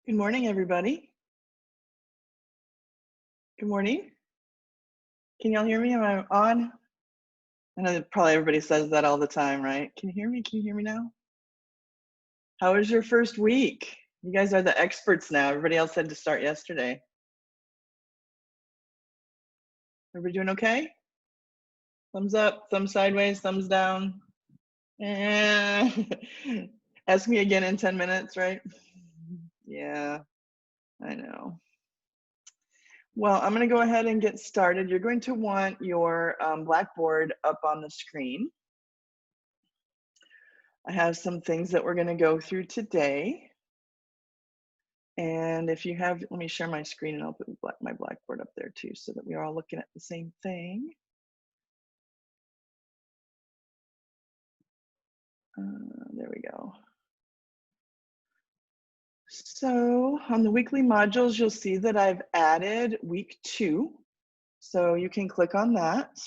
Good morning, everybody. Good morning. Can y'all hear me? Am I on? I know that probably everybody says that all the time, right? Can you hear me? Can you hear me now? How was your first week? You guys are the experts now. Everybody else had to start yesterday. Everybody doing okay? Thumbs up, thumbs sideways, thumbs down. Ask me again in 10 minutes, right? Yeah, I know. Well, I'm going to go ahead and get started. You're going to want your Blackboard up on the screen. I have some things that we're going to go through today. And if you have, let me share my screen and I'll put my Blackboard up there too so that we're all looking at the same thing. There we go. So on the weekly modules, you'll see that I've added week 2. So you can click on that.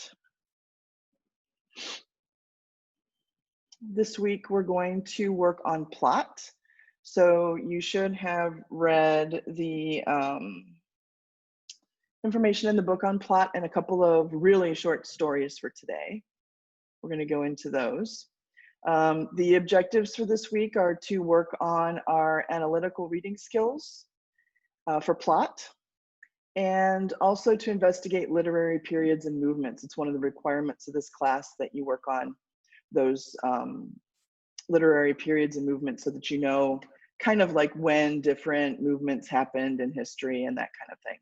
This week, we're going to work on plot. So you should have read the information in the book on plot and a couple of really short stories for today. We're going to go into those. The objectives for this week are to work on our analytical reading skills for plot, and also to investigate literary periods and movements. It's one of the requirements of this class that you work on those literary periods and movements so that you know kind of like when different movements happened in history and that kind of thing.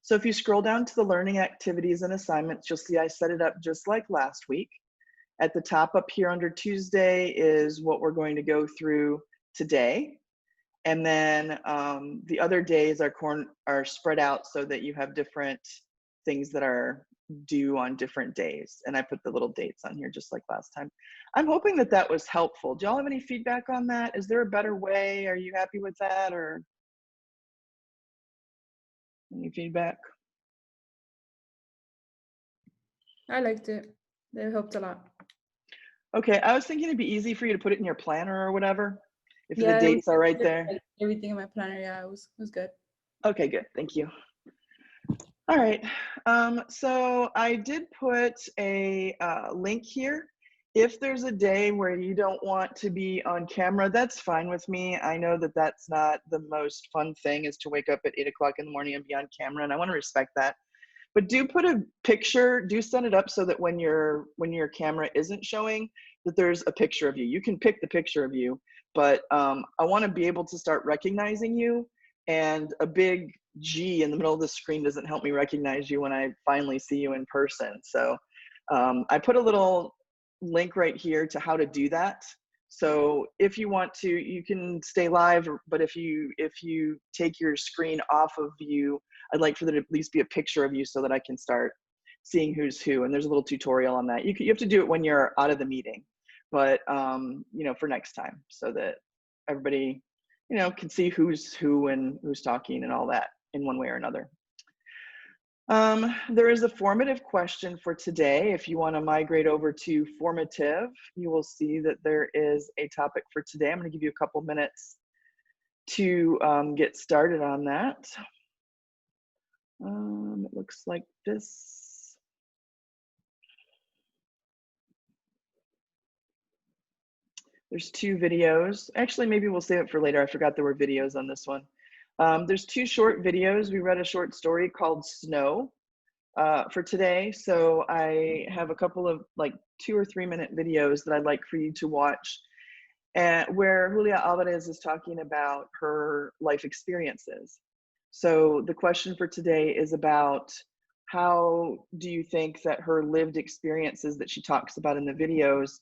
So if you scroll down to the learning activities and assignments, you'll see I set it up just like last week. At the top up here under Tuesday is what we're going to go through today. And then the other days are spread out so that you have different things that are due on different days. And I put the little dates on here just like last time. I'm hoping that that was helpful. Do y'all have any feedback on that? Is there a better way? Are you happy with that, or any feedback? I liked it. They helped a lot. Okay, I was thinking it'd be easy for you to put it in your planner or whatever, if the Yeah, dates are right there. everything in my planner. Yeah, it was good. Okay, good. Thank you. All right. So I did put a link here. If there's a day where you don't want to be on camera, that's fine with me. I know that that's not the most fun thing, is to wake up at 8 o'clock in the morning and be on camera, and I want to respect that. But do put a picture, do set it up so that when your camera isn't showing, that there's a picture of you. You can pick the picture of you, but I want to be able to start recognizing you, and a big G in the middle of the screen doesn't help me recognize you when I finally see you in person. So I put a little link right here to how to do that. So if you want to, you can stay live, but if you take your screen off of you, I'd like for there to at least be a picture of you so that I can start seeing who's who. And there's a little tutorial on that. You have to do it when you're out of the meeting, but you know, for next time, so that everybody, you know, can see who's who and who's talking and all that in one way or another. There is a formative question for today. If you want to migrate over to formative, you will see that there is a topic for today. I'm going to give you a couple minutes to get started on that. It looks like this. There's 2 videos. Actually, maybe we'll save it for later. I forgot there were videos on this one. There's 2 short videos. We read a short story called Snow for today. So I have a couple of like 2 or 3 minute videos that I'd like for you to watch, where Julia Alvarez is talking about her life experiences. So the question for today is about, how do you think that her lived experiences that she talks about in the videos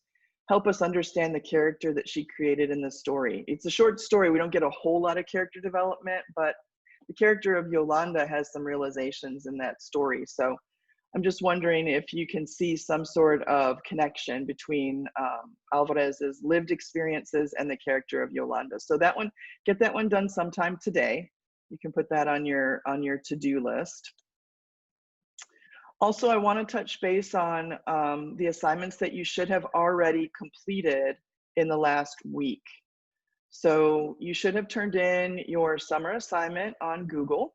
help us understand the character that she created in the story? It's a short story. We don't get a whole lot of character development, but the character of Yolanda has some realizations in that story. So I'm just wondering if you can see some sort of connection between Alvarez's lived experiences and the character of Yolanda. So that one, get that one done sometime today. You can put that on your to-do list. Also, I want to touch base on the assignments that you should have already completed in the last week. So you should have turned in your summer assignment on Google.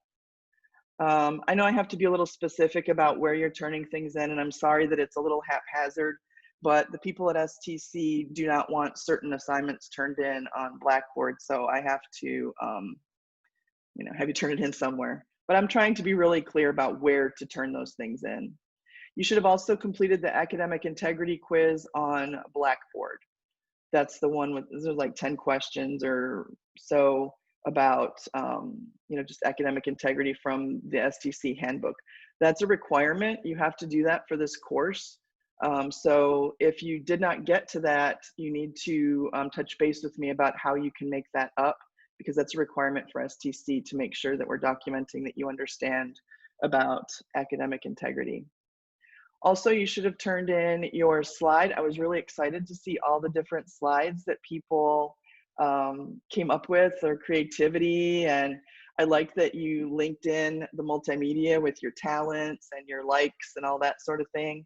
I know I have to be a little specific about where you're turning things in, and I'm sorry that it's a little haphazard, but the people at STC do not want certain assignments turned in on Blackboard, so I have to, have you turn it in somewhere. But I'm trying to be really clear about where to turn those things in. You should have also completed the academic integrity quiz on Blackboard. That's the one with, there's like 10 questions or so about, just academic integrity from the STC handbook. That's a requirement. You have to do that for this course. So if you did not get to that, you need to touch base with me about how you can make that up, because that's a requirement for STC to make sure that we're documenting that you understand about academic integrity. Also, you should have turned in your slide. I was really excited to see all the different slides that people came up with, their creativity. And I like that you linked in the multimedia with your talents and your likes and all that sort of thing.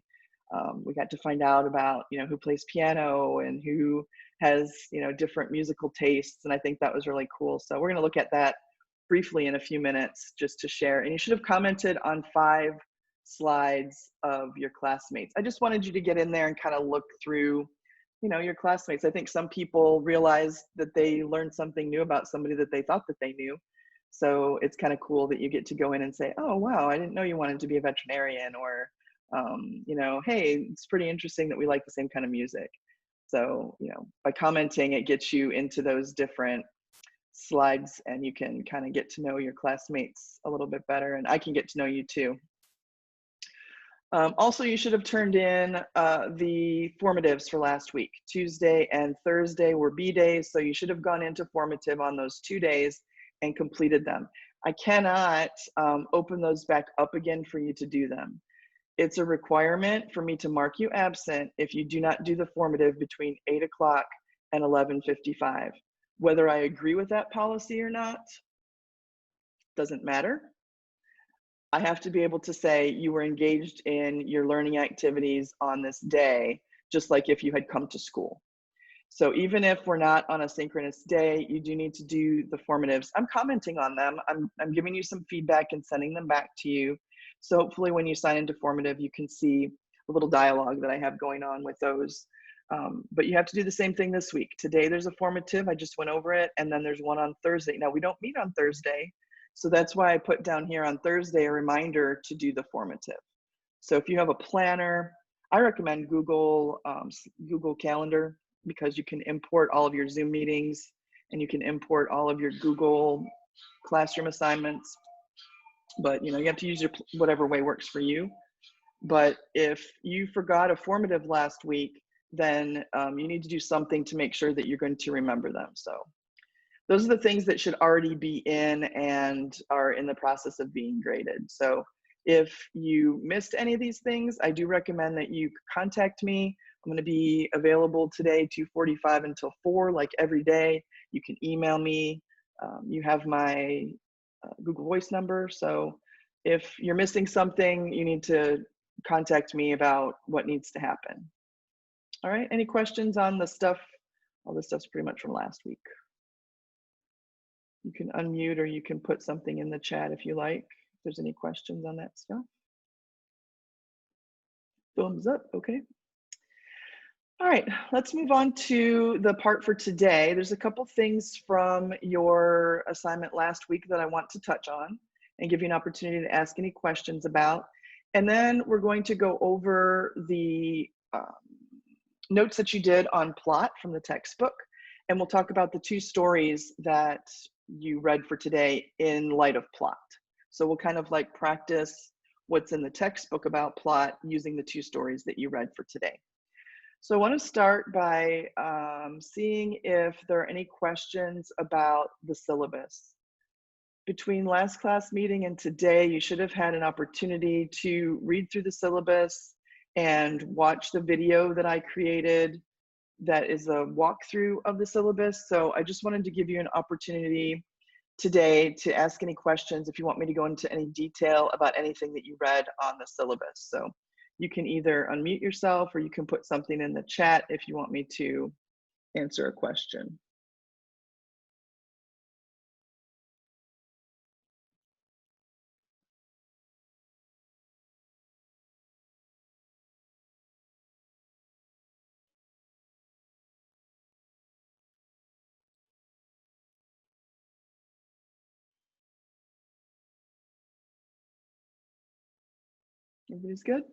We got to find out about, who plays piano and who has, different musical tastes. And I think that was really cool. So we're going to look at that briefly in a few minutes just to share. And you should have commented on 5 slides of your classmates. I just wanted you to get in there and kind of look through, your classmates. I think some people realize that they learned something new about somebody that they thought that they knew. So it's kind of cool that you get to go in and say, oh, wow, I didn't know you wanted to be a veterinarian, or, hey, it's pretty interesting that we like the same kind of music. So, by commenting, it gets you into those different slides and you can kind of get to know your classmates a little bit better, and I can get to know you too. Also, you should have turned in the formatives for last week. Tuesday and Thursday were B days, so you should have gone into formative on those 2 days and completed them. I cannot open those back up again for you to do them. It's a requirement for me to mark you absent if you do not do the formative between 8 o'clock and 11:55. Whether I agree with that policy or not doesn't matter. I have to be able to say you were engaged in your learning activities on this day, just like if you had come to school. So even if we're not on a synchronous day, you do need to do the formatives. I'm commenting on them. I'm giving you some feedback and sending them back to you. So hopefully when you sign into formative, you can see a little dialogue that I have going on with those. But you have to do the same thing this week. Today there's a formative, I just went over it, and then there's one on Thursday. Now we don't meet on Thursday, so that's why I put down here on Thursday a reminder to do the formative. So if you have a planner, I recommend Google Calendar, because you can import all of your Zoom meetings and you can import all of your Google Classroom assignments. But you have to use your whatever way works for you. But if you forgot a formative last week, then you need to do something to make sure that you're going to remember them. So those are the things that should already be in and are in the process of being graded. So if you missed any of these things, I do recommend that you contact me. I'm going to be available today 2:45 until 4, like every day. You can email me. You have my Google Voice number. So if you're missing something, you need to contact me about what needs to happen. All right, any questions on the stuff? All this stuff's pretty much from last week. You can unmute or you can put something in the chat if you like, if there's any questions on that stuff. Thumbs up, okay. All right, let's move on to the part for today. There's a couple things from your assignment last week that I want to touch on and give you an opportunity to ask any questions about. And then we're going to go over the notes that you did on plot from the textbook. And we'll talk about the 2 stories that you read for today in light of plot. So we'll kind of like practice what's in the textbook about plot using the 2 stories that you read for today. So I want to start by seeing if there are any questions about the syllabus. Between last class meeting and today, you should have had an opportunity to read through the syllabus and watch the video that I created that is a walkthrough of the syllabus. So I just wanted to give you an opportunity today to ask any questions if you want me to go into any detail about anything that you read on the syllabus. So you can either unmute yourself or you can put something in the chat if you want me to answer a question. Everybody's good?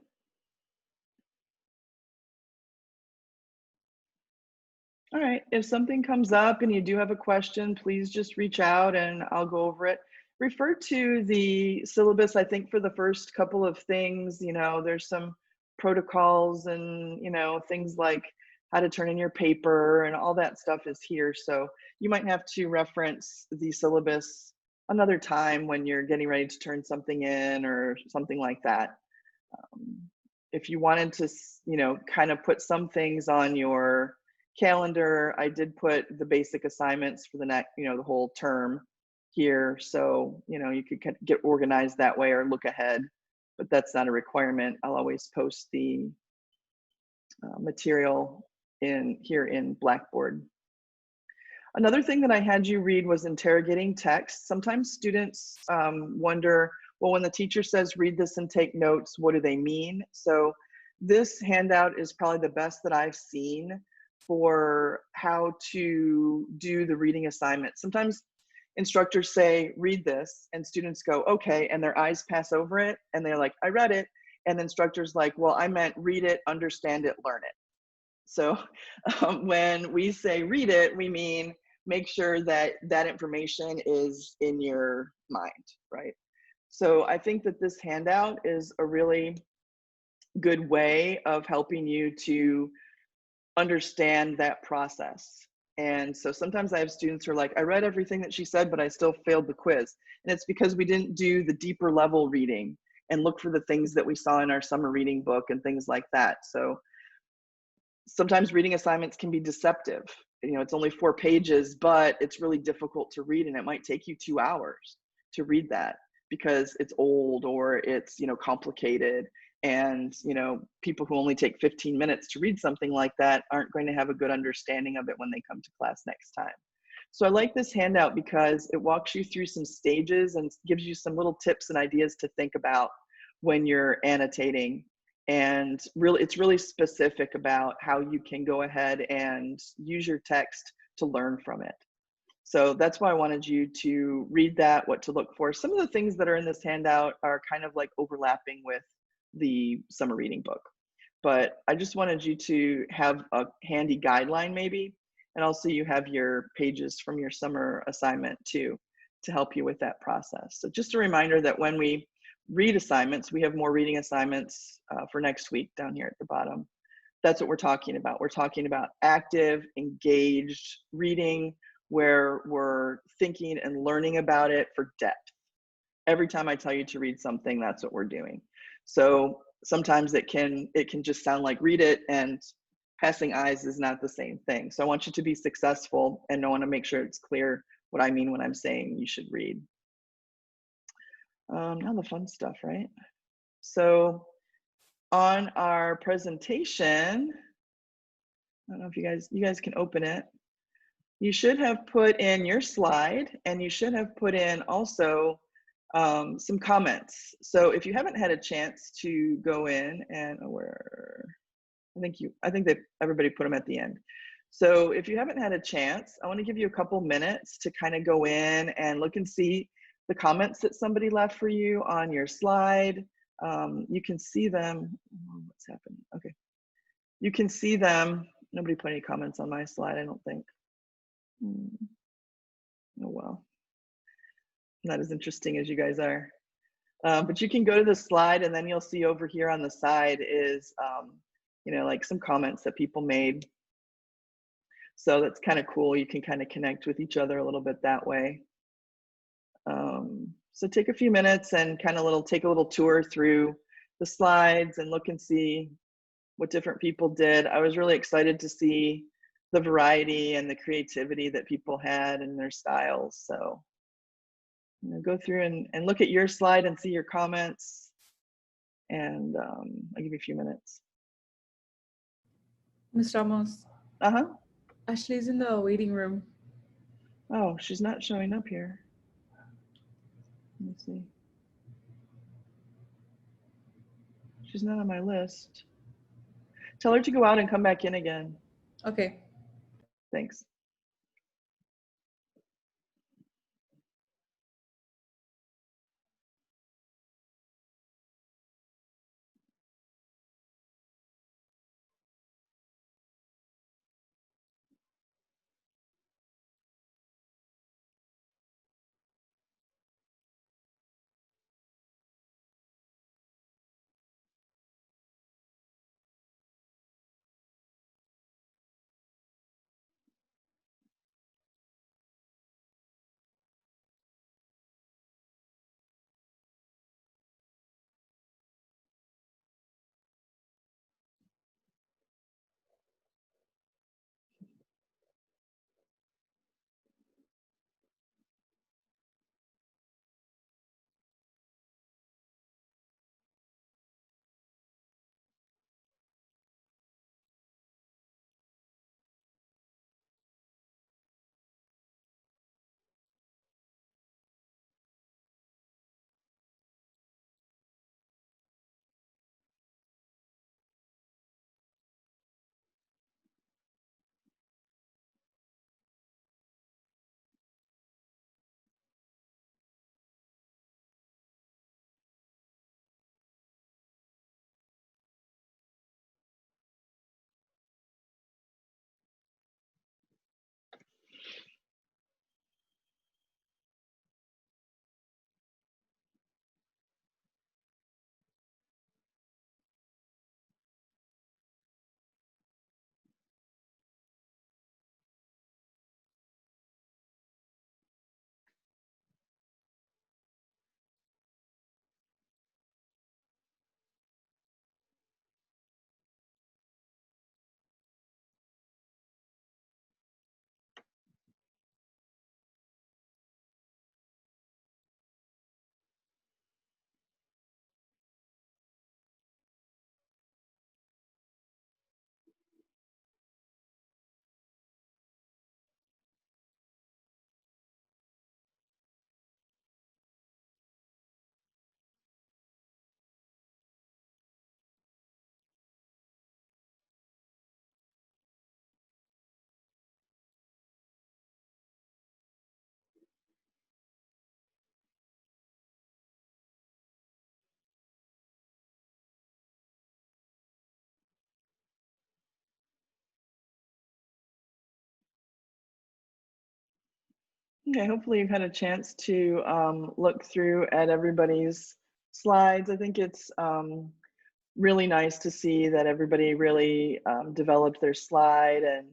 All right, if something comes up and you do have a question, please just reach out and I'll go over it. Refer to the syllabus, I think, for the first couple of things. There's some protocols and, things like how to turn in your paper and all that stuff is here. So you might have to reference the syllabus another time when you're getting ready to turn something in or something like that. If you wanted to, kind of put some things on your calendar, I did put the basic assignments for the next, the whole term here. So, you could get organized that way or look ahead, but that's not a requirement. I'll always post the material here in Blackboard. Another thing that I had you read was interrogating text. Sometimes students wonder, well, when the teacher says read this and take notes, what do they mean? So this handout is probably the best that I've seen for how to do the reading assignment. Sometimes instructors say, read this, and students go, okay, and their eyes pass over it, and they're like, I read it, and the instructor's like, well, I meant read it, understand it, learn it. So when we say read it, we mean make sure that that information is in your mind, right? So I think that this handout is a really good way of helping you to understand that process. And so sometimes I have students who are like, I read everything that she said, but I still failed the quiz. And it's because we didn't do the deeper level reading and look for the things that we saw in our summer reading book and things like that. So sometimes reading assignments can be deceptive. It's only 4 pages, but it's really difficult to read, and it might take you 2 hours to read that because it's old or it's, complicated. And, people who only take 15 minutes to read something like that aren't going to have a good understanding of it when they come to class next time. So I like this handout because it walks you through some stages and gives you some little tips and ideas to think about when you're annotating. And really, it's really specific about how you can go ahead and use your text to learn from it. So that's why I wanted you to read that, what to look for. Some of the things that are in this handout are kind of like overlapping with the summer reading book. But I just wanted you to have a handy guideline maybe, and also you have your pages from your summer assignment too, to help you with that process. So just a reminder that when we read assignments, we have more reading assignments for next week down here at the bottom. That's what we're talking about. We're talking about active, engaged reading where we're thinking and learning about it for depth. Every time I tell you to read something, that's what we're doing. So sometimes it can just sound like read it, and passing eyes is not the same thing. So I want you to be successful, and I want to make sure it's clear what I mean when I'm saying you should read. Now the fun stuff, right? So on our presentation, I don't know if you guys can open it. You should have put in your slide, and you should have put in also some comments. So if you haven't had a chance to go in and I think that everybody put them at the end. So if you haven't had a chance, I want to give you a couple minutes to kind of go in and look and see the comments that somebody left for you on your slide. You can see them. Oh, what's happening? Okay. You can see them. Nobody put any comments on my slide, I don't think. Oh, well. Not as interesting as you guys are. But you can go to the slide, and then you'll see over here on the side is, like some comments that people made. So that's kind of cool. You can kind of connect with each other a little bit that way. So take a few minutes and kind of take a little tour through the slides and look and see what different people did. I was really excited to see the variety and the creativity that people had in their styles. So go through and look at your slide and see your comments. And I'll give you a few minutes. Ms. Ramos, Uh-huh. Ashley's in the waiting room. Oh, she's not showing up here. Let me see. She's not on my list. Tell her to go out and come back in again. Okay. Thanks. Okay, hopefully you've had a chance to look through at everybody's slides. I think it's really nice to see that everybody really developed their slide and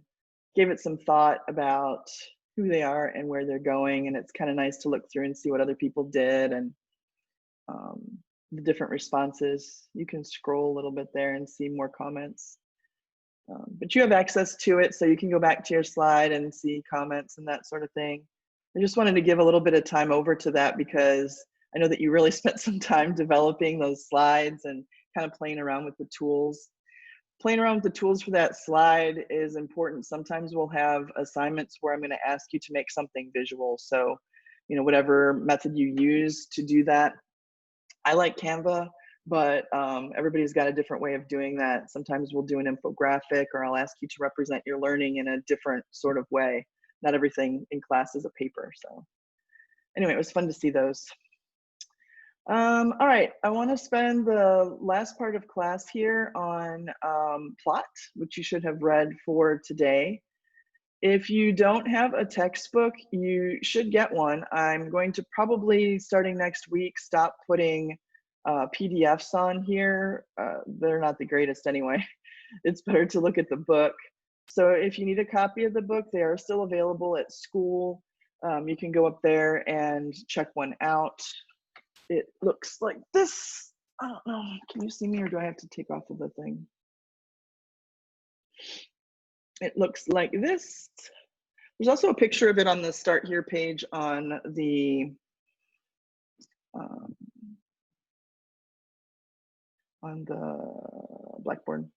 gave it some thought about who they are and where they're going. And it's kind of nice to look through and see what other people did and um, the different responses. You can scroll a little bit there and see more comments. But you have access to it, so you can go back to your slide and see comments and that sort of thing. I just wanted to give a little bit of time over to that because I know that you really spent some time developing those slides and kind of playing around with the tools. Playing around with the tools for that slide is important. Sometimes we'll have assignments where I'm going to ask you to make something visual. So, you know, whatever method you use to do that. I like Canva, but everybody's got a different way of doing that. Sometimes we'll do an infographic, or I'll ask you to represent your learning in a different sort of way. Not everything in class is a paper. So anyway, it was fun to see those. All right, I want to spend the last part of class here on plot, which you should have read for today. If you don't have a textbook, you should get one. I'm going to probably, starting next week, stop putting PDFs on here. They're not the greatest anyway. It's better to look at the book. So if you need a copy of the book, they are still available at school. You can go up there and check one out. It looks like this. I don't know, can you see me or do I have to take off of the thing? It looks like this. There's also a picture of it on the Start Here page on the Blackboard.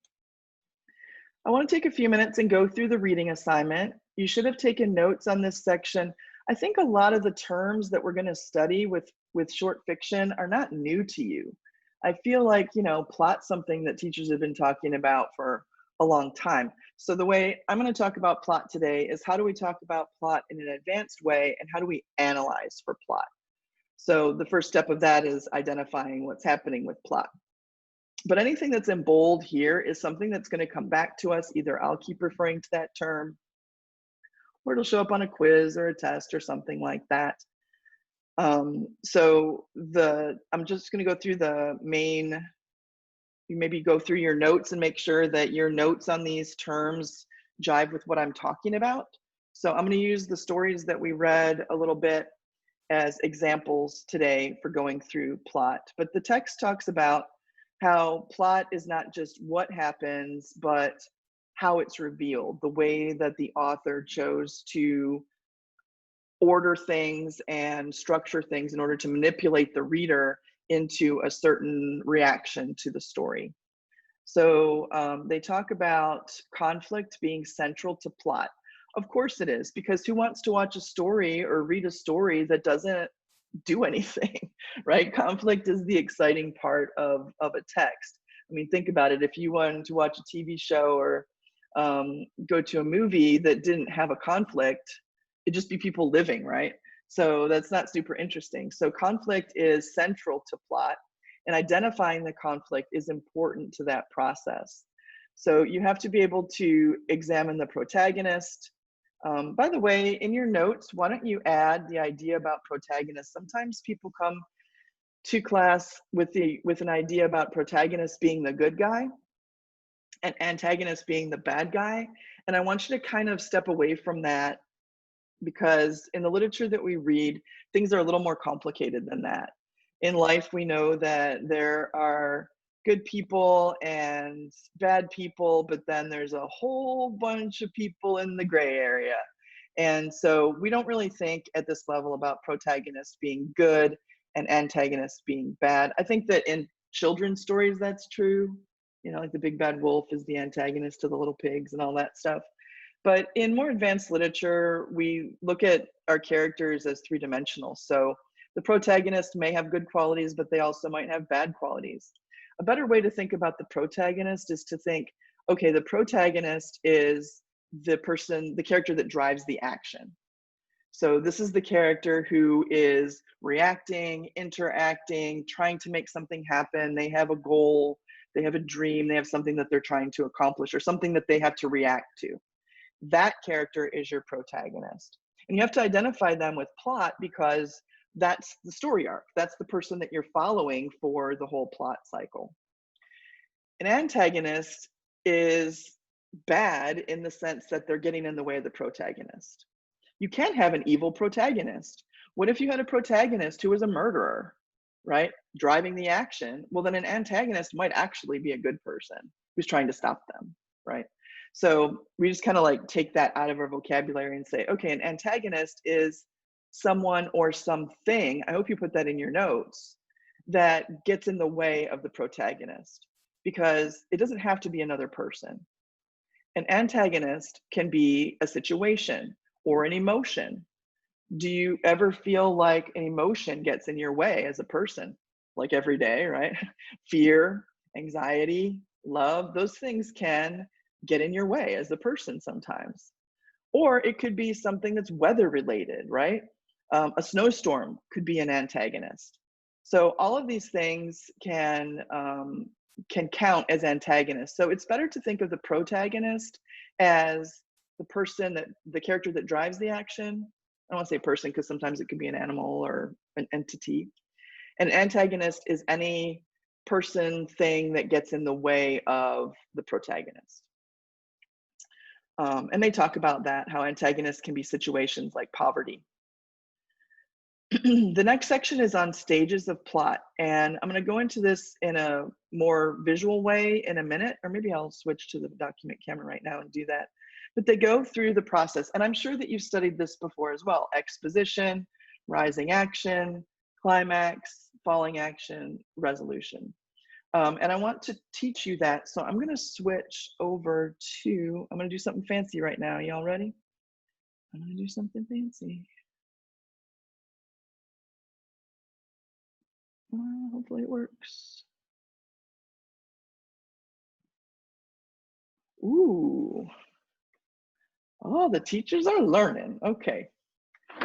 I want to take a few minutes and go through the reading assignment. You should have taken notes on this section. I think a lot of the terms that we're going to study with short fiction are not new to you. I feel like, you know, plot's something that teachers have been talking about for a long time. So the way I'm going to talk about plot today is how do we talk about plot in an advanced way and how do we analyze for plot? So the first step of that is identifying what's happening with plot. But anything that's in bold here is something that's going to come back to us. Either I'll keep referring to that term or it'll show up on a quiz or a test or something like that. So I'm just going to go through the main. You maybe go through your notes and make sure that your notes on these terms jive with what I'm talking about. So I'm going to use the stories that we read a little bit as examples today for going through plot. But the text talks about how plot is not just what happens, but how it's revealed, the way that the author chose to order things and structure things in order to manipulate the reader into a certain reaction to the story. So they talk about conflict being central to plot. Of course it is, because who wants to watch a story or read a story that doesn't do anything, right? Conflict is the exciting part of a text. I mean, think about it. If you wanted to watch a TV show or go to a movie that didn't have a conflict, it'd just be people living, right? So that's not super interesting. So conflict is central to plot, and identifying the conflict is important to that process. So you have to be able to examine the protagonist. By the way, in your notes, why don't you add the idea about protagonist? Sometimes people come to class with an idea about protagonist being the good guy and antagonist being the bad guy. And I want you to kind of step away from that, because in the literature that we read, things are a little more complicated than that. In life, we know that there are good people and bad people, but then there's a whole bunch of people in the gray area. And so we don't really think at this level about protagonists being good and antagonists being bad. I think that in children's stories, that's true. You know, like the big bad wolf is the antagonist to the little pigs and all that stuff. But in more advanced literature, we look at our characters as three-dimensional. So the protagonist may have good qualities, but they also might have bad qualities. A better way to think about the protagonist is to think, okay, the protagonist is the character that drives the action. So this is the character who is reacting, interacting, trying to make something happen. They have a goal, they have a dream, they have something that they're trying to accomplish or something that they have to react to. That character is your protagonist. And you have to identify them with plot because that's the story arc. That's the person that you're following for the whole plot cycle. An antagonist is bad in the sense that they're getting in the way of the protagonist. You can have an evil protagonist. What if you had a protagonist who was a murderer, right? Driving the action. Well, then an antagonist might actually be a good person who's trying to stop them, right? So we just kind of like take that out of our vocabulary and say, okay, an antagonist is someone or something, I hope you put that in your notes, that gets in the way of the protagonist, because it doesn't have to be another person. An antagonist can be a situation or an emotion. Do you ever feel like an emotion gets in your way as a person? Like every day, right? Fear, anxiety, love, those things can get in your way as a person sometimes. Or it could be something that's weather related, right? A snowstorm could be an antagonist. So all of these things can count as antagonists. So it's better to think of the protagonist as the person that the character that drives the action. I don't want to say person because sometimes it could be an animal or an entity. An antagonist is any person, thing that gets in the way of the protagonist. And they talk about that, how antagonists can be situations like poverty. The next section is on stages of plot, and I'm going to go into this in a more visual way in a minute, or maybe I'll switch to the document camera right now and do that. But they go through the process, and I'm sure that you've studied this before as well: exposition, rising action, climax, falling action, resolution. And I want to teach you that, so I'm going to switch over to, I'm going to do something fancy right now. Y'all ready? I'm going to do something fancy. Hopefully it works. Ooh. Oh, the teachers are learning. Okay.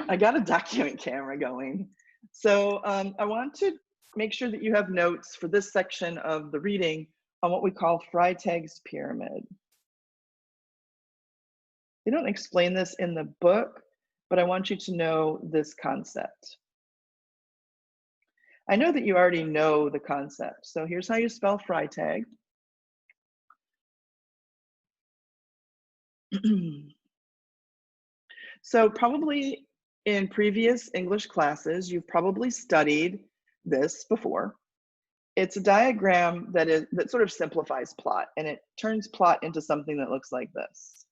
I got a document camera going. So I want to make sure that you have notes for this section of the reading on what we call Freytag's pyramid. They don't explain this in the book, but I want you to know this concept. I know that you already know the concept. So here's how you spell Freytag. So probably in previous English classes, you've probably studied this before. It's a diagram that sort of simplifies plot, and it turns plot into something that looks like this.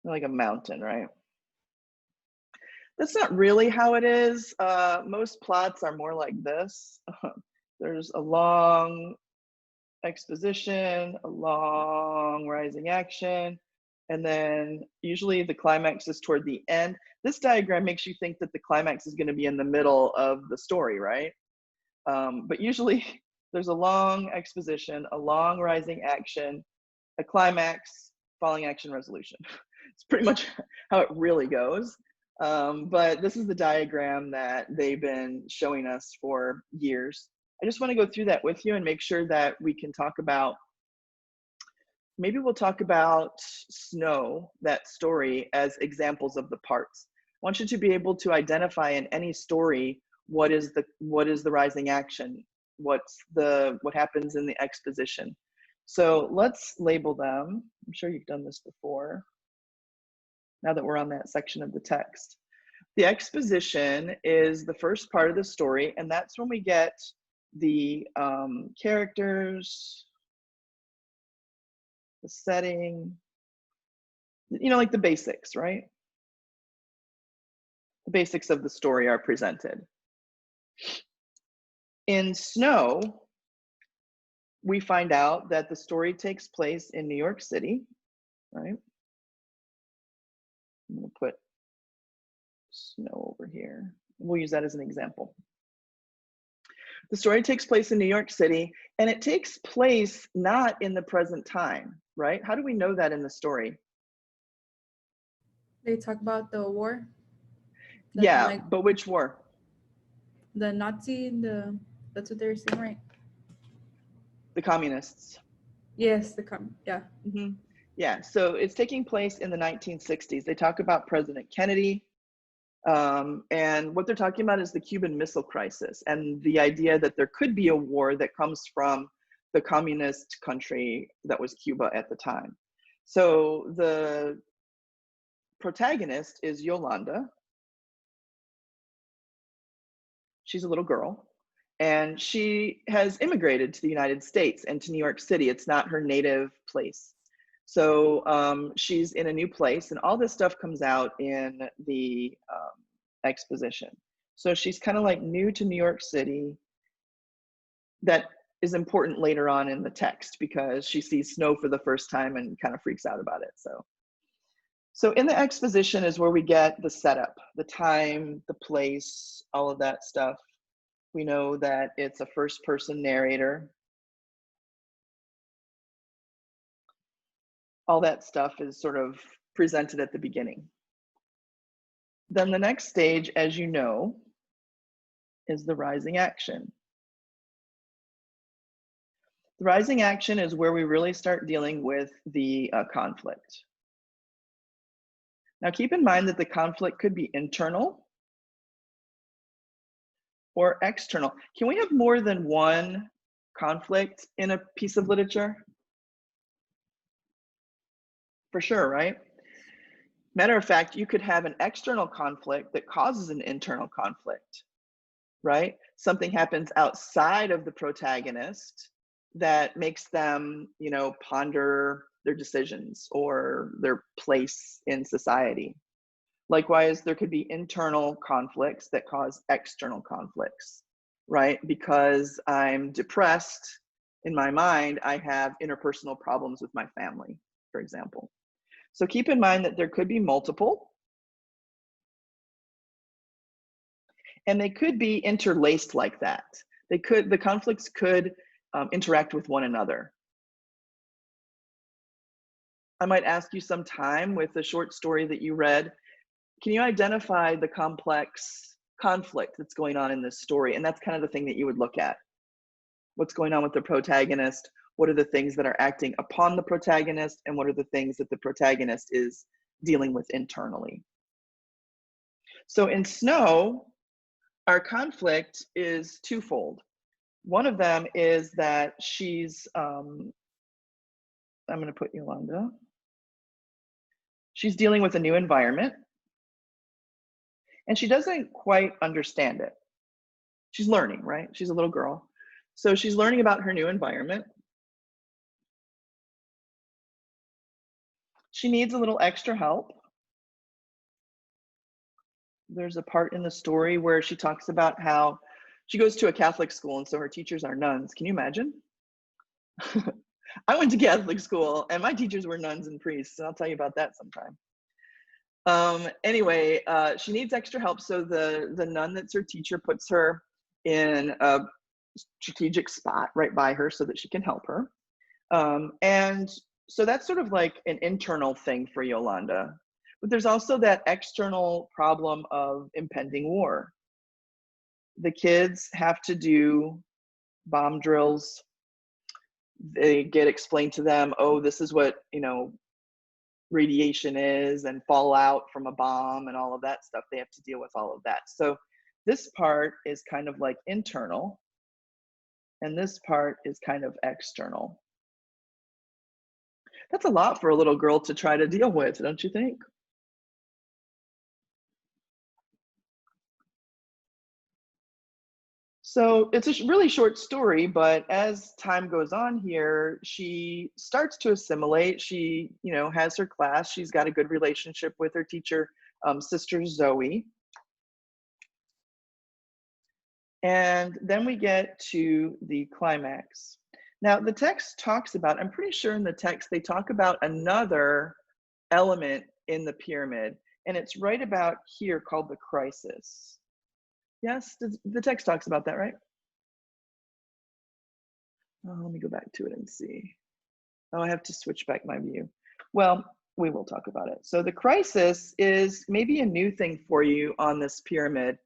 Like a mountain, right? That's not really how it is. Most plots are more like this. There's a long exposition, a long rising action, and then usually the climax is toward the end. This diagram makes you think that the climax is going to be in the middle of the story, right? But usually there's a long exposition, a long rising action, a climax, falling action, resolution. It's pretty much how it really goes. But this is the diagram that they've been showing us for years. I just want to go through that with you and make sure that we can talk about, maybe we'll talk about Snow, that story, as examples of the parts. I want you to be able to identify in any story what is the rising action, what happens in the exposition. So let's label them. I'm sure you've done this before, now that we're on that section of the text. The exposition is the first part of the story, and that's when we get the characters, the setting, like the basics, right? The basics of the story are presented. In Snow, we find out that the story takes place in New York City, right? I'm going to put Snow over here. We'll use that as an example. The story takes place in New York City, and it takes place not in the present time, right? How do we know that in the story? They talk about the war. Yeah, but which war? The Nazi, that's what they're saying, right? The communists. Yes, yeah. Mm-hmm. Yeah, so it's taking place in the 1960s. They talk about President Kennedy, and what they're talking about is the Cuban Missile Crisis and the idea that there could be a war that comes from the communist country that was Cuba at the time. So the protagonist is Yolanda. She's a little girl, and she has immigrated to the United States and to New York City. It's not her native place. So she's in a new place, and all this stuff comes out in the exposition. So she's kind of like new to New York City. That is important later on in the text because she sees snow for the first time and kind of freaks out about it. So in the exposition is where we get the setup, the time, the place, all of that stuff. We know that it's a first-person narrator. All that stuff is sort of presented at the beginning. Then the next stage, as you know, is the rising action. The rising action is where we really start dealing with the conflict. Now keep in mind that the conflict could be internal or external. Can we have more than one conflict in a piece of literature? For sure, right? Matter of fact, you could have an external conflict that causes an internal conflict, right? Something happens outside of the protagonist that makes them, you know, ponder their decisions or their place in society. Likewise, there could be internal conflicts that cause external conflicts, right? Because I'm depressed in my mind, I have interpersonal problems with my family, for example. So keep in mind that there could be multiple, and they could be interlaced like that. The conflicts could interact with one another. I might ask you sometime with the short story that you read, can you identify the complex conflict that's going on in this story? And that's kind of the thing that you would look at. What's going on with the protagonist? What are the things that are acting upon the protagonist? And what are the things that the protagonist is dealing with internally? So in Snow, our conflict is twofold. One of them is that she's, I'm going to put Yolanda. She's dealing with a new environment, and she doesn't quite understand it. She's learning, right? She's a little girl. So she's learning about her new environment. She needs a little extra help. There's a part in the story where she talks about how she goes to a Catholic school, and so her teachers are nuns. Can you imagine? I went to Catholic school, and my teachers were nuns and priests, and I'll tell you about that sometime. Anyway, she needs extra help, so the nun that's her teacher puts her in a strategic spot right by her so that she can help her. And so that's sort of like an internal thing for Yolanda. But there's also that external problem of impending war. The kids have to do bomb drills. They get explained to them, oh, this is what, you know, radiation is and fallout from a bomb and all of that stuff. They have to deal with all of that. So this part is kind of like internal, and this part is kind of external. That's a lot for a little girl to try to deal with, don't you think? So it's a really short story, but as time goes on here, she starts to assimilate. She, you know, has her class. She's got a good relationship with her teacher, Sister Zoe. And then we get to the climax. Now, the text talks about, I'm pretty sure in the text, they talk about another element in the pyramid, and it's right about here called the crisis. Yes, the text talks about that, right? Oh, let me go back to it and see. Oh, I have to switch back my view. Well, we will talk about it. So the crisis is maybe a new thing for you on this pyramid.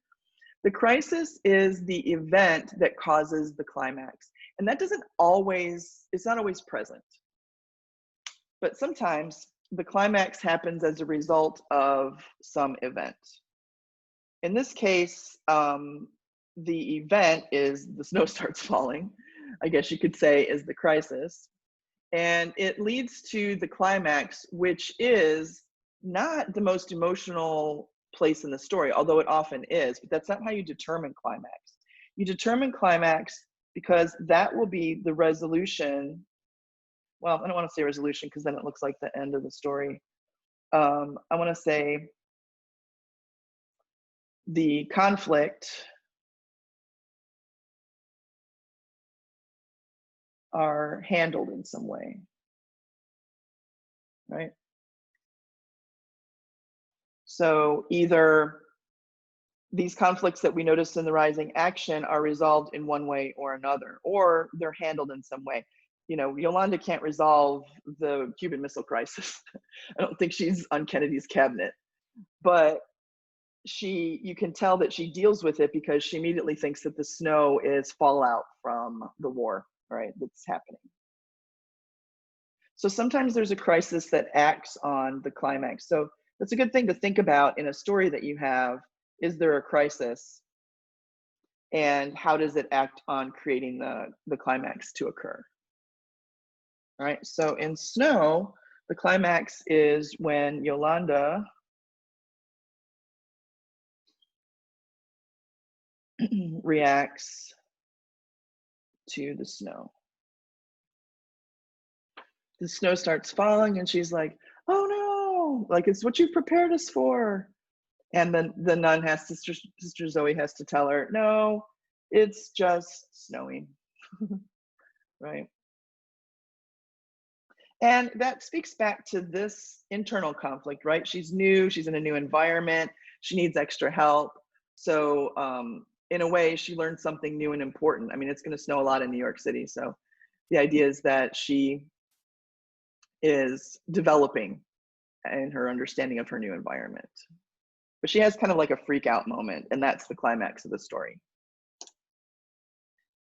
The crisis is the event that causes the climax. And that doesn't always, it's not always present. but sometimes the climax happens as a result of some event. In this case, the event is the snow starts falling, I guess you could say, is the crisis. And it leads to the climax, which is not the most emotional place in the story, although it often is, but that's not how you determine climax. You determine climax because that will be the resolution. Well, I don't want to say resolution because then it looks like the end of the story. I want to say the conflict are handled in some way, right? So either these conflicts that we notice in the rising action are resolved in one way or another, or they're handled in some way. You know, Yolanda can't resolve the Cuban Missile Crisis. I don't think she's on Kennedy's cabinet, but you can tell that she deals with it because she immediately thinks that the snow is fallout from the war, right, that's happening. So sometimes there's a crisis that acts on the climax. So that's a good thing to think about in a story that you have. Is there a crisis? And how does it act on creating the climax to occur? All right, so in Snow, the climax is when Yolanda reacts to the snow. The snow starts falling and she's like, oh no, like it's what you prepared us for. And then the nun has Sister Zoe has to tell her, no, it's just snowing, right? And that speaks back to this internal conflict, right? She's new, she's in a new environment, she needs extra help. So in a way, she learned something new and important. I mean, it's gonna snow a lot in New York City. So the idea is that she is developing in her understanding of her new environment. But she has kind of like a freak out moment, and that's the climax of the story.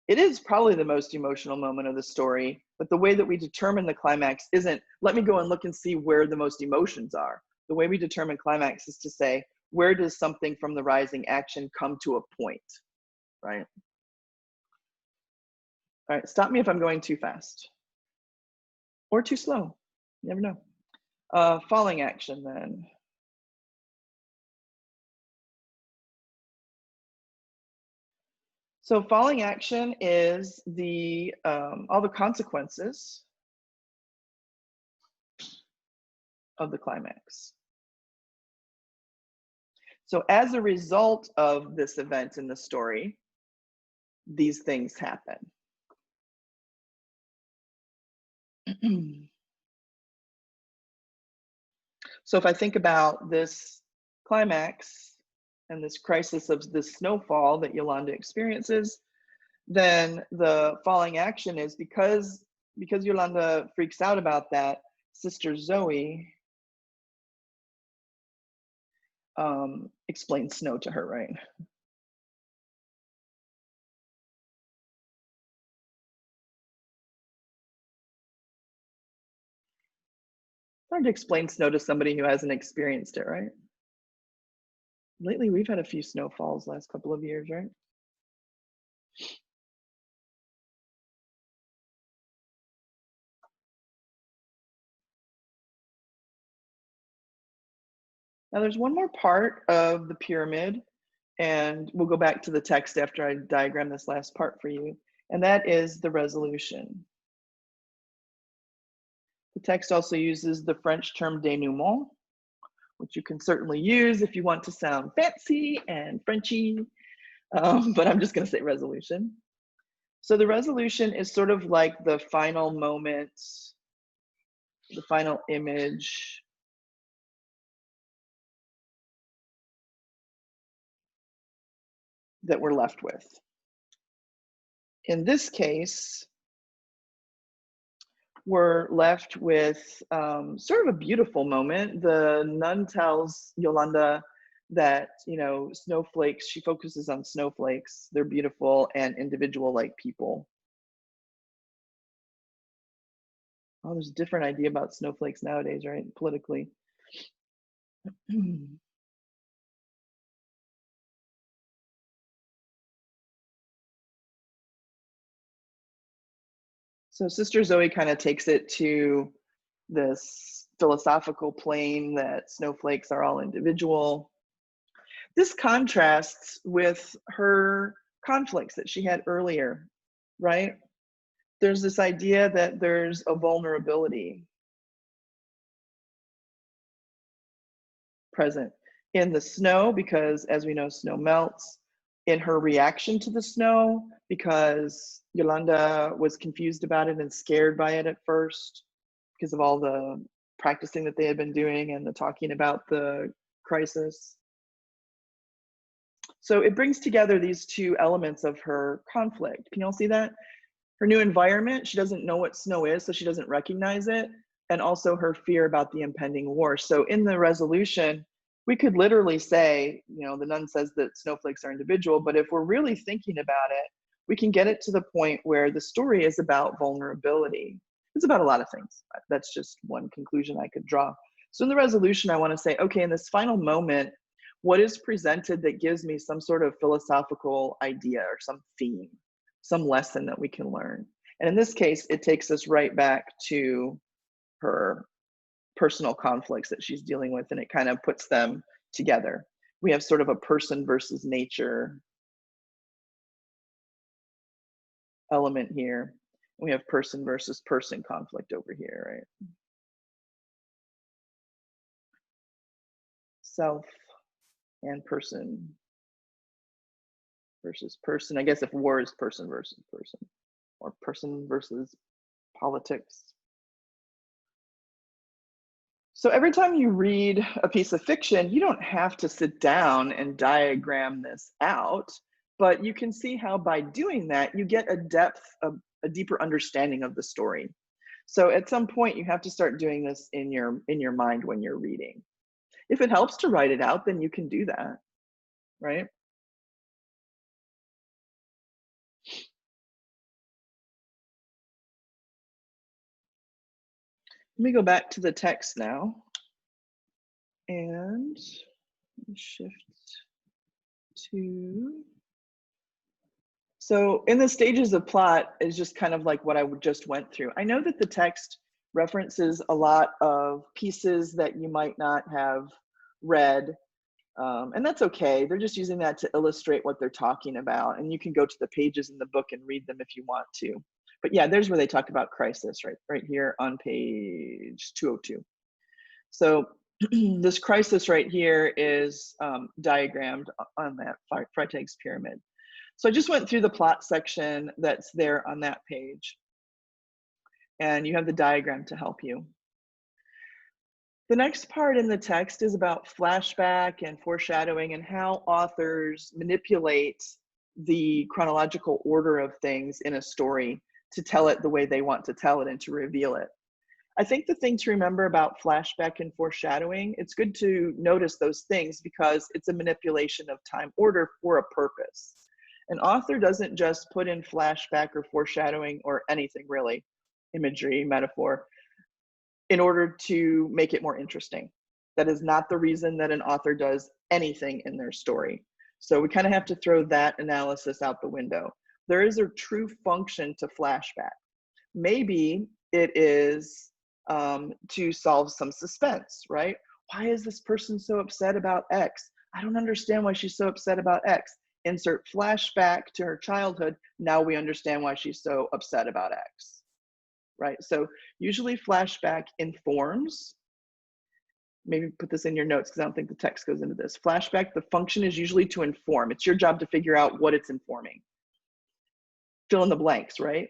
It is probably the most emotional moment of the story, but the way that we determine the climax isn't, let me go and look and see where the most emotions are. The way we determine climax is to say, where does something from the rising action come to a point, right? All right, stop me if I'm going too fast or too slow, you never know. Falling action then. So falling action is all the consequences of the climax. So as a result of this event in the story, these things happen. So if I think about this climax and this crisis of this snowfall that Yolanda experiences, then the falling action is because Yolanda freaks out about that, Sister Zoe explains snow to her, right? Hard to explain snow to somebody who hasn't experienced it, right? Lately, we've had a few snowfalls last couple of years, right? Now there's one more part of the pyramid, and we'll go back to the text after I diagram this last part for you, and that is the resolution. The text also uses the French term denouement, which you can certainly use if you want to sound fancy and Frenchy, but I'm just going to say resolution. So the resolution is sort of like the final moment, the final image that we're left with. In this case, we're left with sort of a beautiful moment. The nun tells Yolanda that, you know, snowflakes, she focuses on snowflakes. They're beautiful and individual like people. Oh, there's a different idea about snowflakes nowadays, right? Politically. So Sister Zoe kind of takes it to this philosophical plane that snowflakes are all individual. This contrasts with her conflicts that she had earlier, right? There's this idea that there's a vulnerability present in the snow because, as we know, snow melts, in her reaction to the snow because Yolanda was confused about it and scared by it at first because of all the practicing that they had been doing and the talking about the crisis. So it brings together these two elements of her conflict. Can you all see that? Her new environment, she doesn't know what snow is, so she doesn't recognize it, and also her fear about the impending war. So in the resolution, we could literally say, you know, the nun says that snowflakes are individual, but if we're really thinking about it, we can get it to the point where the story is about vulnerability. It's about a lot of things. That's just one conclusion I could draw. So in the resolution, I want to say, okay, in this final moment, what is presented that gives me some sort of philosophical idea or some theme, some lesson that we can learn? And in this case, it takes us right back to her personal conflicts that she's dealing with, and it kind of puts them together. We have sort of a person versus nature element here. We have person versus person conflict over here, right? Self and person versus person. I guess if war is person versus person, or person versus politics. So every time you read a piece of fiction, you don't have to sit down and diagram this out, but you can see how by doing that, you get a depth of a deeper understanding of the story. So at some point, you have to start doing this in your mind when you're reading. If it helps to write it out, then you can do that, right? Let me go back to the text now and shift to. So in the stages of plot is just kind of like what I just went through. I know that the text references a lot of pieces that you might not have read, and that's okay. They're just using that to illustrate what they're talking about, and you can go to the pages in the book and read them if you want to. But yeah, there's where they talk about crisis, right here on page 202. So this crisis right here is diagrammed on that Freytag's pyramid. So I just went through the plot section that's there on that page. And you have the diagram to help you. The next part in the text is about flashback and foreshadowing and how authors manipulate the chronological order of things in a story to tell it the way they want to tell it and to reveal it. I think the thing to remember about flashback and foreshadowing, it's good to notice those things because it's a manipulation of time order for a purpose. An author doesn't just put in flashback or foreshadowing or anything really, imagery, metaphor, in order to make it more interesting. That is not the reason that an author does anything in their story. So we kind of have to throw that analysis out the window. There is a true function to flashback. Maybe it is to solve some suspense, right? Why is this person so upset about X? I don't understand why she's so upset about X. Insert flashback to her childhood. Now we understand why she's so upset about X, right? So usually flashback informs. Maybe put this in your notes because I don't think the text goes into this. Flashback, the function is usually to inform. It's your job to figure out what it's informing. Fill in the blanks, right?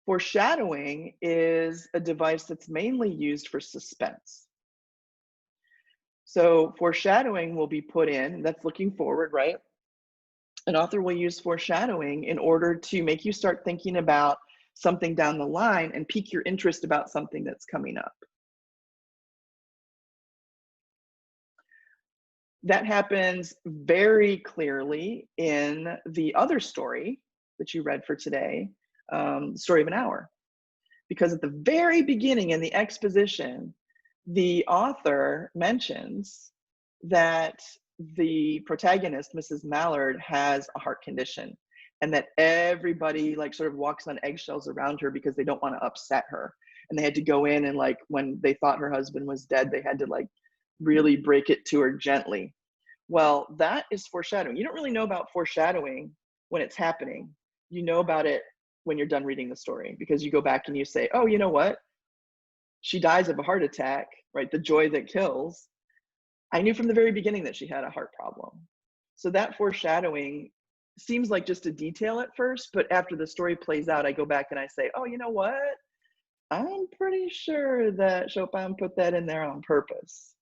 Foreshadowing is a device that's mainly used for suspense. So foreshadowing will be put in, that's looking forward, right? An author will use foreshadowing in order to make you start thinking about something down the line and pique your interest about something that's coming up. That happens very clearly in the other story that you read for today, Story of an Hour. because at the very beginning in the exposition, the author mentions that the protagonist, Mrs. Mallard, has a heart condition, and that everybody like sort of walks on eggshells around her because they don't want to upset her. And they had to go in and like when they thought her husband was dead, they had to like really break it to her gently. Well, that is foreshadowing. You don't really know about foreshadowing when it's happening. You know about it when you're done reading the story, because you go back and you say, oh, you know what? She dies of a heart attack, right? The joy that kills. I knew from the very beginning that she had a heart problem. So that foreshadowing seems like just a detail at first, but after the story plays out, I go back and I say, oh, you know what? I'm pretty sure that Chopin put that in there on purpose,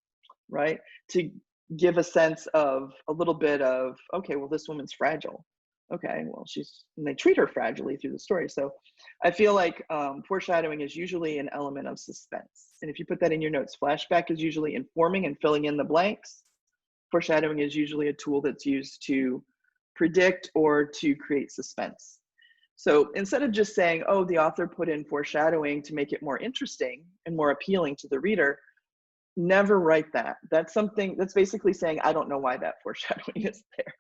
right? To give a sense of a little bit of, okay, well, this woman's fragile. Okay, well, and they treat her fragilely through the story. So I feel like foreshadowing is usually an element of suspense. And if you put that in your notes, flashback is usually informing and filling in the blanks. Foreshadowing is usually a tool that's used to predict or to create suspense. So instead of just saying, oh, the author put in foreshadowing to make it more interesting and more appealing to the reader, never write that. That's something that's basically saying, I don't know why that foreshadowing is there.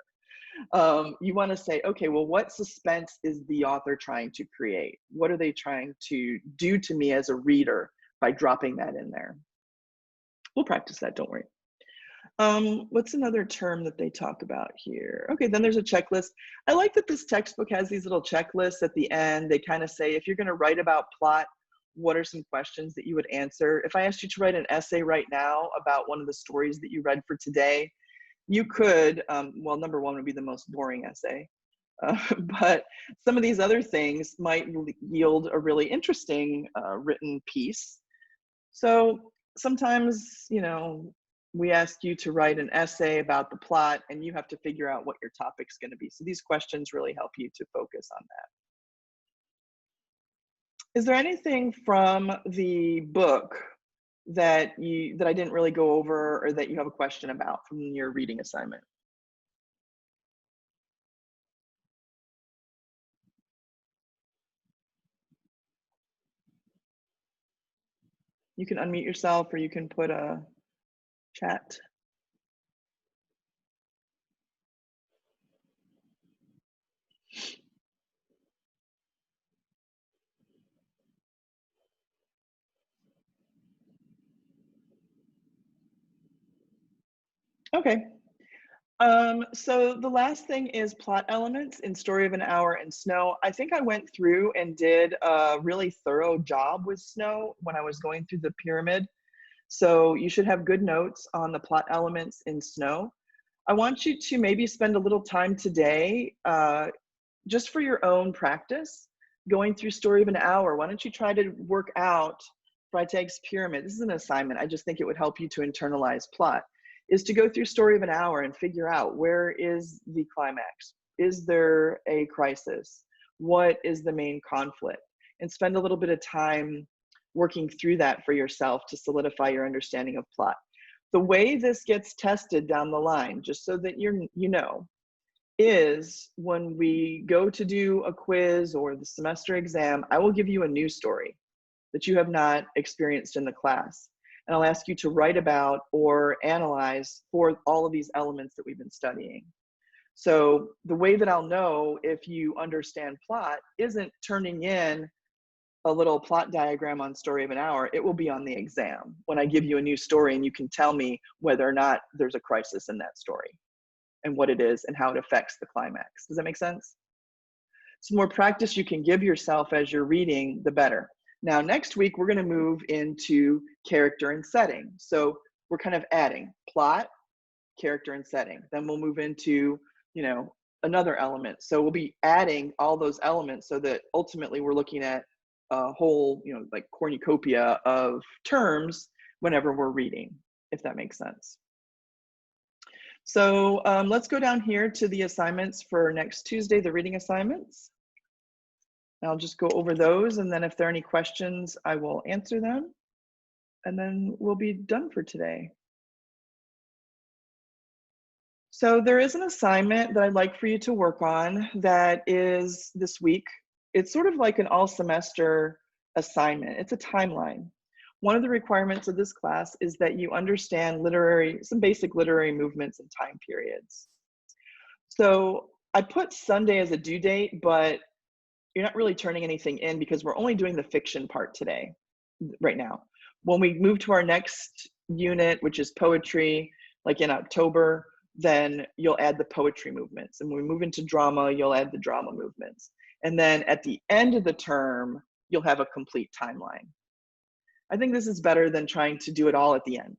You want to say, okay, well, what suspense is the author trying to create? What are they trying to do to me as a reader by dropping that in there? We'll practice that, don't worry. What's another term that they talk about here? Okay, then there's a checklist. I like that this textbook has these little checklists at the end. They kind of say, if you're going to write about plot, what are some questions that you would answer? If I asked you to write an essay right now about one of the stories that you read for today, you could, well, number one would be the most boring essay, but some of these other things might yield a really interesting written piece. So sometimes, you know, we ask you to write an essay about the plot and you have to figure out what your topic's going to be. So these questions really help you to focus on that. Is there anything from the book that I didn't really go over or that you have a question about from your reading assignment? You can unmute yourself or you can put a chat. Okay. So the last thing is plot elements in Story of an Hour and Snow. I think I went through and did a really thorough job with Snow when I was going through the pyramid. So you should have good notes on the plot elements in Snow. I want you to maybe spend a little time today, just for your own practice, going through Story of an Hour. Why don't you try to work out Freytag's pyramid? This is an assignment. I just think it would help you to internalize plot, is to go through Story of an Hour and figure out, where is the climax? Is there a crisis? What is the main conflict? And spend a little bit of time working through that for yourself to solidify your understanding of plot. The way this gets tested down the line, just so that you know, is when we go to do a quiz or the semester exam, I will give you a new story that you have not experienced in the class. And I'll ask you to write about or analyze for all of these elements that we've been studying. So the way that I'll know if you understand plot isn't turning in a little plot diagram on Story of an Hour. It will be on the exam when I give you a new story and you can tell me whether or not there's a crisis in that story and what it is and how it affects the climax. Does that make sense? So the more practice you can give yourself as you're reading, the better. Now, next week, we're going to move into character and setting. So we're kind of adding plot, character, and setting. Then we'll move into, you know, another element. So we'll be adding all those elements so that ultimately we're looking at a whole, you know, like cornucopia of terms whenever we're reading, if that makes sense. So let's go down here to the assignments for next Tuesday, the reading assignments. I'll just go over those, and then if there are any questions, I will answer them, and then we'll be done for today. So there is an assignment that I'd like for you to work on that is this week. It's sort of like an all semester assignment. It's a timeline. One of the requirements of this class is that you understand some basic literary movements and time periods. So I put Sunday as a due date, but you're not really turning anything in because we're only doing the fiction part today, right now. When we move to our next unit, which is poetry, like in October, then you'll add the poetry movements. And when we move into drama, you'll add the drama movements. And then at the end of the term, you'll have a complete timeline. I think this is better than trying to do it all at the end.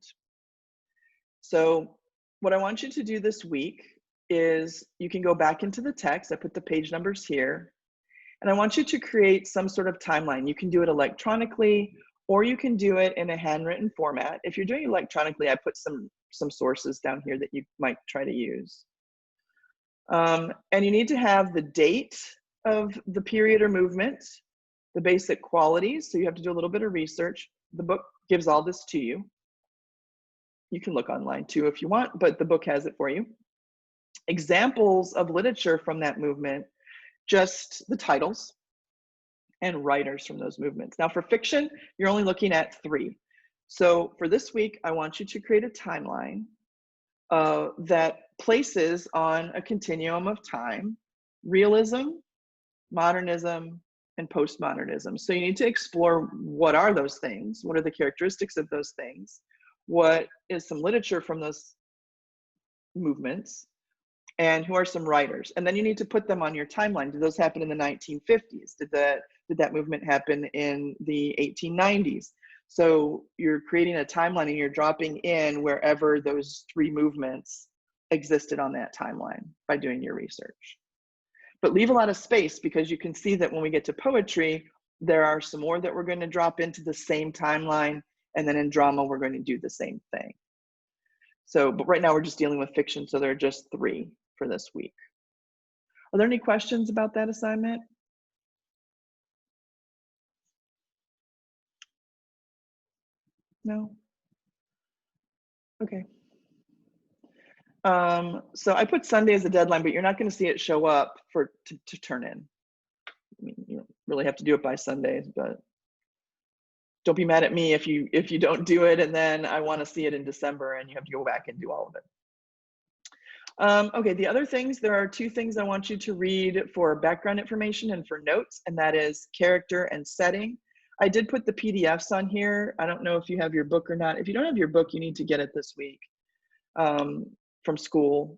So what I want you to do this week is you can go back into the text. I put the page numbers here. And I want you to create some sort of timeline. You can do it electronically, or you can do it in a handwritten format. If you're doing it electronically, I put some sources down here that you might try to use. And you need to have the date of the period or movement, the basic qualities. So you have to do a little bit of research. The book gives all this to you. You can look online too if you want, but the book has it for you. Examples of literature from that movement, just the titles and writers from those movements. Now for fiction, you're only looking at 3. So for this week, I want you to create a timeline that places on a continuum of time, realism, modernism, and postmodernism. So you need to explore what are those things? What are the characteristics of those things? What is some literature from those movements? And who are some writers? And then you need to put them on your timeline. Did those happen in the 1950s? Did that movement happen in the 1890s? So you're creating a timeline and you're dropping in wherever those 3 movements existed on that timeline by doing your research. But leave a lot of space because you can see that when we get to poetry, there are some more that we're going to drop into the same timeline. And then in drama, we're going to do the same thing. So, but right now we're just dealing with fiction. So there are just 3 for this week. Are there any questions about that assignment? No? Okay. So I put Sunday as a deadline, but you're not going to see it show up to turn in. I mean, you don't really have to do it by Sunday, but don't be mad at me if you don't do it and then I want to see it in December and you have to go back and do all of it. Okay, the other things, there are 2 things I want you to read for background information and for notes, and that is character and setting. I did put the PDFs on here. I don't know if you have your book or not. If you don't have your book, you need to get it this week from school.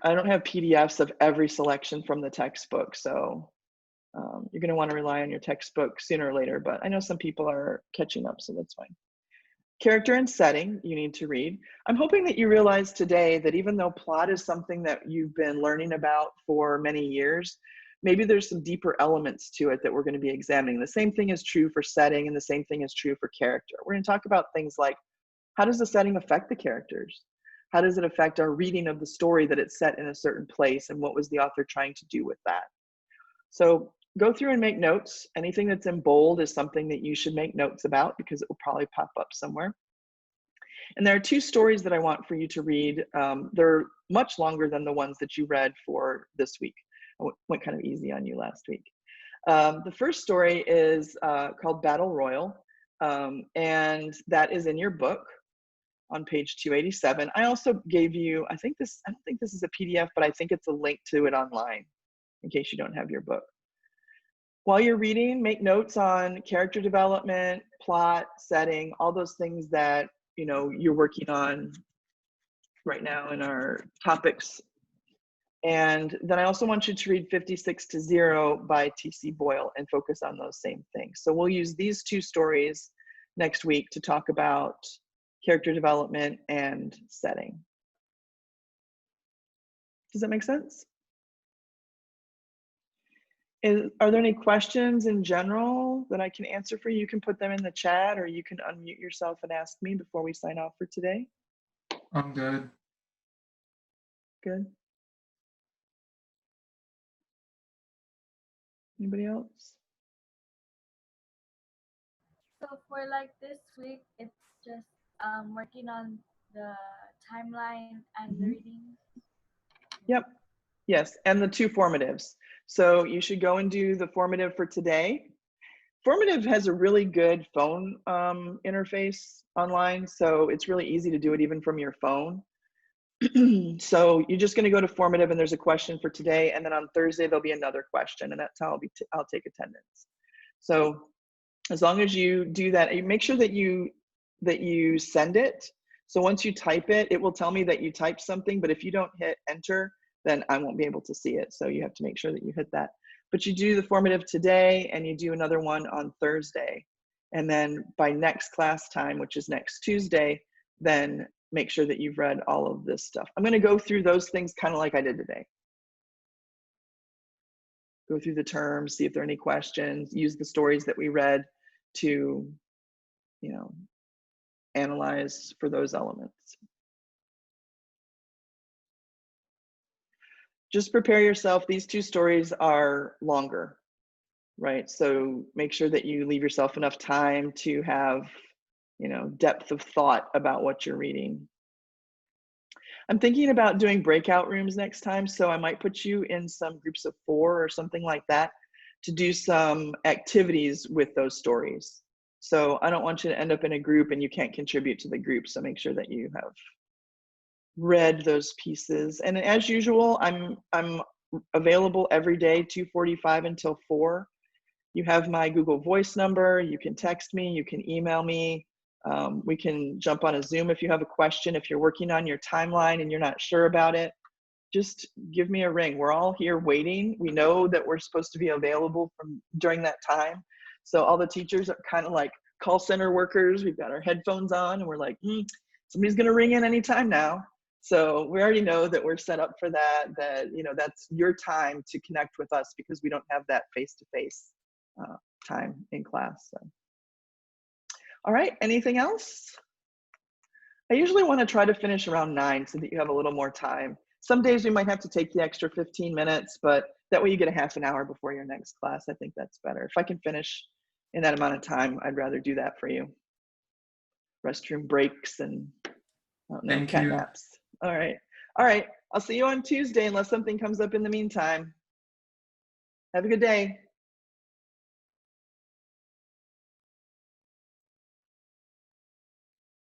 I don't have PDFs of every selection from the textbook, so you're going to want to rely on your textbook sooner or later, but I know some people are catching up, so that's fine. Character and setting, you need to read. I'm hoping that you realize today that even though plot is something that you've been learning about for many years, maybe there's some deeper elements to it that we're going to be examining. The same thing is true for setting, and the same thing is true for character. We're going to talk about things like, how does the setting affect the characters? How does it affect our reading of the story that it's set in a certain place, and what was the author trying to do with that? So go through and make notes. Anything that's in bold is something that you should make notes about because it will probably pop up somewhere. And there are 2 stories that I want for you to read. They're much longer than the ones that you read for this week. I went kind of easy on you last week. The first story is called Battle Royal, and that is in your book on page 287. I also gave you, I don't think this is a PDF, but I think it's a link to it online in case you don't have your book. While you're reading, make notes on character development, plot, setting, all those things that you're working on right now in our topics. And then I also want you to read 56 to 0 by T.C. Boyle and focus on those same things. So we'll use these 2 stories next week to talk about character development and setting. Does that make sense? Are there any questions in general that I can answer for you? You can put them in the chat or you can unmute yourself and ask me before we sign off for today. I'm good. Good. Anybody else? So for like this week, it's just working on the timeline and the readings. Yep. Yes, and the 2 formatives. So you should go and do the formative for today, Formative has a really good phone interface online, so it's really easy to do it even from your phone. So you're just going to go to Formative, and there's a question for today, and then on Thursday there'll be another question, and that's how I'll take attendance. So as long as you do that, you make sure that you send it. So once you type it, it will tell me that you typed something, but if you don't hit enter, then I won't be able to see it. So you have to make sure that you hit that. But you do the formative today, and you do another one on Thursday. And then by next class time, which is next Tuesday, then make sure that you've read all of this stuff. I'm going to go through those things kind of like I did today. Go through the terms, see if there are any questions, use the stories that we read to, you know, analyze for those elements. Just prepare yourself. These two stories are longer, right? So make sure that you leave yourself enough time to have, you know, depth of thought about what you're reading. I'm thinking about doing breakout rooms next time, so I might put you in some groups of 4 or something like that to do some activities with those stories. So I don't want you to end up in a group and you can't contribute to the group, so make sure that you have read those pieces. And as usual, I'm available every day, 2:45 until 4. You have my Google Voice number. You can text me. You can email me. We can jump on a Zoom if you have a question. If you're working on your timeline and you're not sure about it, just give me a ring. We're all here waiting. We know that we're supposed to be available during that time. So all the teachers are kind of like call center workers. We've got our headphones on and we're like, somebody's going to ring in anytime now. So we already know that we're set up for that, you know, that's your time to connect with us because we don't have that face-to-face time in class. So. All right, anything else? I usually want to try to finish around 9 so that you have a little more time. Some days we might have to take the extra 15 minutes, but that way you get a half an hour before your next class. I think that's better. If I can finish in that amount of time, I'd rather do that for you. Restroom breaks and I don't know, cat naps. All right. All right. I'll see you on Tuesday unless something comes up in the meantime. Have a good day.